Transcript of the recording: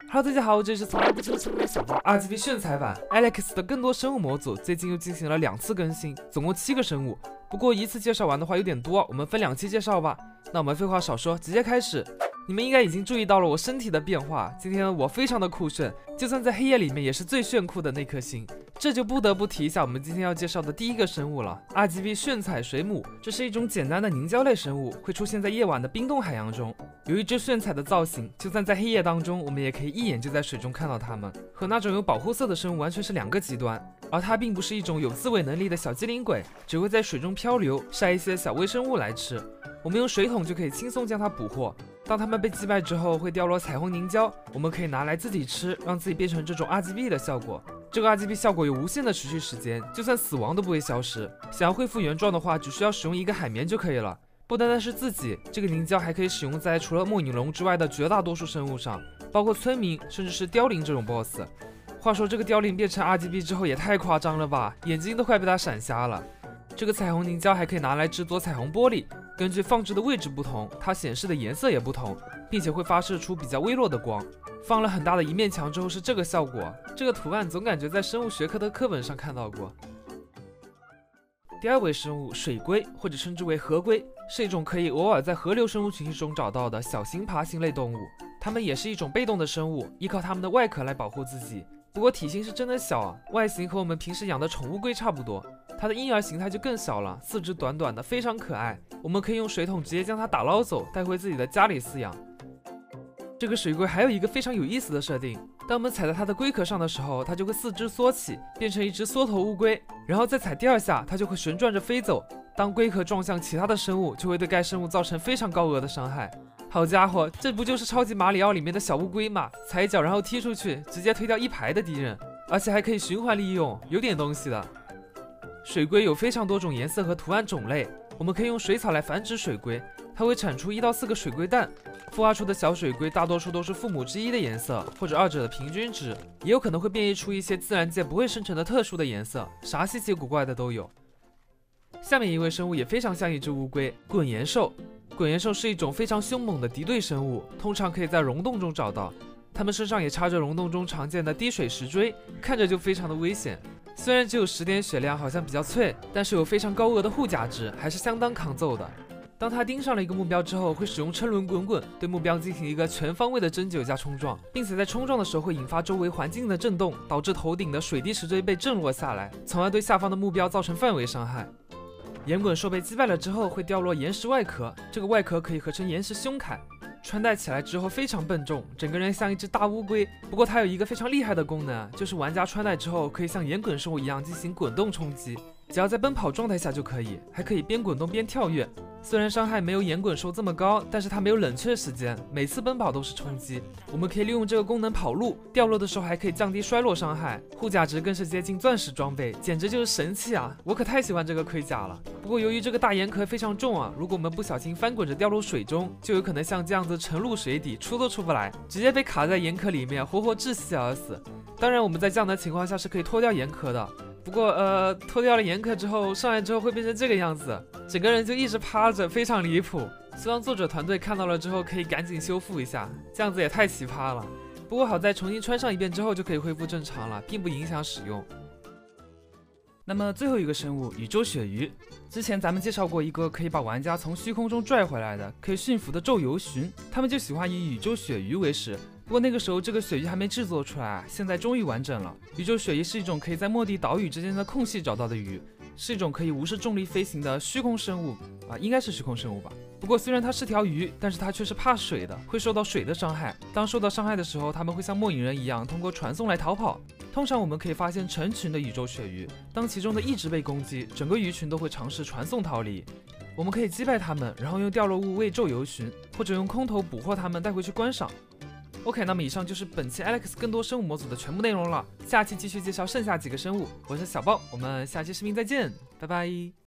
Hello， 大家好，这里是从来不听生物的小报 RGB 炫彩版 Alex 的更多生物模组，最近又进行了2次更新，总共7个生物。不过一次介绍完的话有点多，我们分2期介绍吧。那我们废话少说，直接开始。你们应该已经注意到了我身体的变化，今天我非常的酷炫，就算在黑夜里面也是最炫酷的那颗星。这就不得不提一下我们今天要介绍的第一个生物了 ，RGB 炫彩水母。这是一种简单的凝胶类生物，会出现在夜晚的冰冻海洋中。有一只炫彩的造型，就算在黑夜当中，我们也可以一眼就在水中看到它们，和那种有保护色的生物完全是2个极端。而它并不是一种有自卫能力的小机灵鬼，只会在水中漂流，晒一些小微生物来吃。我们用水桶就可以轻松将它捕获。当它们被击败之后，会掉落彩虹凝胶，我们可以拿来自己吃，让自己变成这种 RGB 的效果。这个 RGB 效果有无限的持续时间，就算死亡都不会消失。想要恢复原状的话，只需要使用一个海绵就可以了。不单单是自己，这个凝胶还可以使用在除了末影龙之外的绝大多数生物上，包括村民，甚至是凋零这种 BOSS。话说这个凋零变成 RGB 之后也太夸张了吧，眼睛都快被它闪瞎了。这个彩虹凝胶还可以拿来制作彩虹玻璃，根据放置的位置不同，它显示的颜色也不同，并且会发射出比较微弱的光。放了很大的一面墙之后是这个效果，这个图案总感觉在生物学科的课本上看到过。第2位生物水龟，或者称之为河龟，是一种可以偶尔在河流生物群体中找到的小型爬行类动物。它们也是一种被动的生物，依靠它们的外壳来保护自己。不过体型是真的小啊，外形和我们平时养的宠物龟差不多。它的婴儿形态就更小了，4肢短短的，非常可爱。我们可以用水桶直接将它打捞走，带回自己的家里饲养。这个水龟还有一个非常有意思的设定，当我们踩在它的龟壳上的时候，它就会4肢缩起，变成一只缩头乌龟，然后再踩第2下，它就会旋转着飞走。当龟壳撞向其他的生物，就会对该生物造成非常高额的伤害。好家伙，这不就是超级马里奥里面的小乌龟吗？踩一脚然后踢出去，直接推掉1排的敌人，而且还可以循环利用，有点东西的。水龟有非常多种颜色和图案种类，我们可以用水草来繁殖水龟，它会产出1到4个水龟蛋。孵化出的小水龟大多数都是父母之一的颜色，或者2者的平均值，也有可能会变异出一些自然界不会生成的特殊的颜色，啥稀奇古怪的都有。下面一位生物也非常像一只乌龟，滚岩兽。滚岩兽是一种非常凶猛的敌对生物，通常可以在溶洞中找到，它们身上也插着溶洞中常见的滴水石锥，看着就非常的危险。虽然只有10点血量，好像比较脆，但是有非常高额的护甲值，还是相当抗揍的。当它盯上了一个目标之后，会使用车轮滚滚对目标进行一个全方位的针灸加冲撞，并且在冲撞的时候会引发周围环境的震动，导致头顶的水滴石锥被震落下来，从而对下方的目标造成范围伤害。岩滚兽被击败了之后会掉落岩石外壳，这个外壳可以合成岩石胸铠，穿戴起来之后非常笨重，整个人像一只大乌龟。不过它有一个非常厉害的功能，就是玩家穿戴之后可以像岩滚兽一样进行滚动冲击，只要在奔跑状态下就可以，还可以边滚动边跳跃。虽然伤害没有岩滚兽这么高，但是它没有冷却时间，每次奔跑都是冲击。我们可以利用这个功能跑路，掉落的时候还可以降低衰落伤害，护甲值更是接近钻石装备，简直就是神器啊！我可太喜欢这个盔甲了。不过由于这个大岩壳非常重啊，如果我们不小心翻滚着掉入水中，就有可能像这样子沉入水底，出都出不来，直接被卡在岩壳里面，活活窒息而死。当然我们在这样的情况下是可以脱掉岩壳的，不过脱掉了岩壳之后，上来之后会变成这个样子，整个人就一直趴着，非常离谱。希望作者团队看到了之后可以赶紧修复一下，这样子也太奇葩了。不过好在重新穿上一遍之后就可以恢复正常了，并不影响使用。那么最后一个生物宇宙鳕鱼，之前咱们介绍过一个可以把玩家从虚空中拽回来的可以驯服的皱游鲟，他们就喜欢以宇宙鳕鱼为食。不过那个时候这个鳕鱼还没制作出来，现在终于完整了。宇宙鳕鱼是一种可以在末地岛屿之间的空隙找到的鱼，是一种可以无视重力飞行的虚空生物应该是虚空生物吧。不过虽然它是条鱼，但是它却是怕水的，会受到水的伤害。当受到伤害的时候，它们会像末影人一样通过传送来逃跑。通常我们可以发现成群的宇宙鳕鱼，当其中的一只被攻击，整个鱼群都会尝试传送逃离。我们可以击败它们，然后用掉落物喂皱游鲟，或者用空投捕获它们带回去观赏。OK， 那么以上就是本期 Alex 更多生物模组的全部内容了，下期继续介绍剩下几个生物。我是小豹，我们下期视频再见，拜拜。